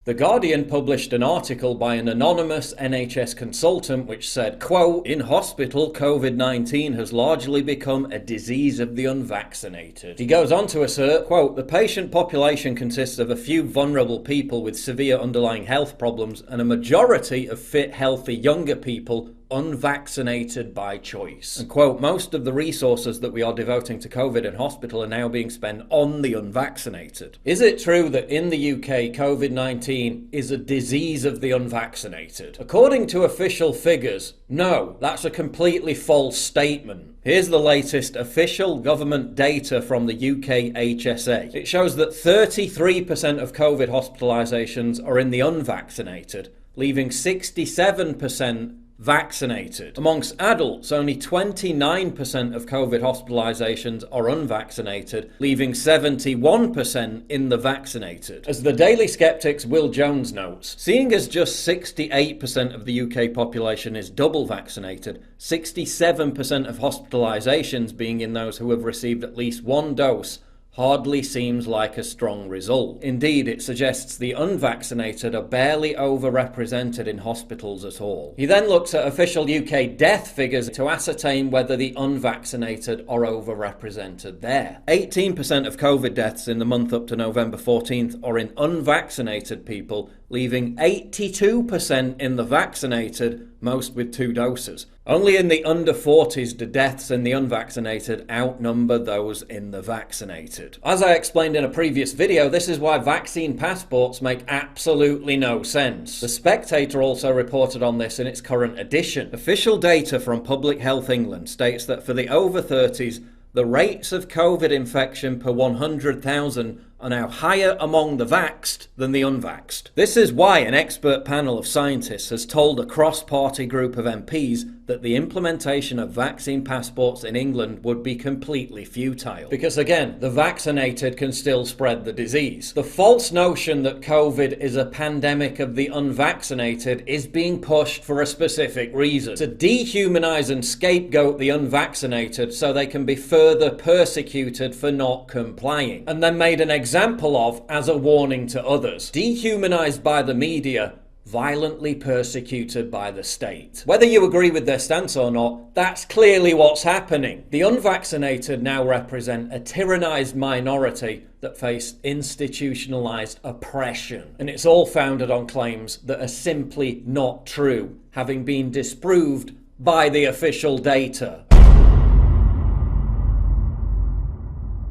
The Guardian published an article by an anonymous NHS consultant which said, quote, "In hospital, COVID-19 has largely become a disease of the unvaccinated." He goes on to assert, quote, "The patient population consists of a few vulnerable people with severe underlying health problems and a majority of fit, healthy, younger people unvaccinated by choice." And quote, "Most of the resources that we are devoting to COVID in hospital are now being spent on the unvaccinated." Is it true that in the UK, COVID-19 is a disease of the unvaccinated? According to official figures, no, that's a completely false statement. Here's the latest official government data from the UK HSA. It shows that 33% of COVID hospitalisations are in the unvaccinated, leaving 67% vaccinated. Amongst adults, only 29% of COVID hospitalisations are unvaccinated, leaving 71% in the vaccinated. As the Daily Skeptic's Will Jones notes, seeing as just 68% of the UK population is double vaccinated, 67% of hospitalisations being in those who have received at least one dose hardly seems like a strong result. Indeed, it suggests the unvaccinated are barely overrepresented in hospitals at all. He then looks at official UK death figures to ascertain whether the unvaccinated are overrepresented there. 18% of COVID deaths in the month up to November 14th are in unvaccinated people, leaving 82% in the vaccinated, most with 2 doses. Only in the under 40s do deaths in the unvaccinated outnumber those in the vaccinated. As I explained in a previous video, this is why vaccine passports make absolutely no sense. The Spectator also reported on this in its current edition. Official data from Public Health England states that for the over 30s, the rates of COVID infection per 100,000 are now higher among the vaxxed than the unvaxxed. This is why an expert panel of scientists has told a cross-party group of MPs that the implementation of vaccine passports in England would be completely futile. Because again, the vaccinated can still spread the disease. The false notion that COVID is a pandemic of the unvaccinated is being pushed for a specific reason: to dehumanize and scapegoat the unvaccinated so they can be further persecuted for not complying, and then made an example of as a warning to others. Dehumanized by the media, violently persecuted by the state. Whether you agree with their stance or not, that's clearly what's happening. The unvaccinated now represent a tyrannized minority that face institutionalized oppression. And it's all founded on claims that are simply not true, having been disproved by the official data.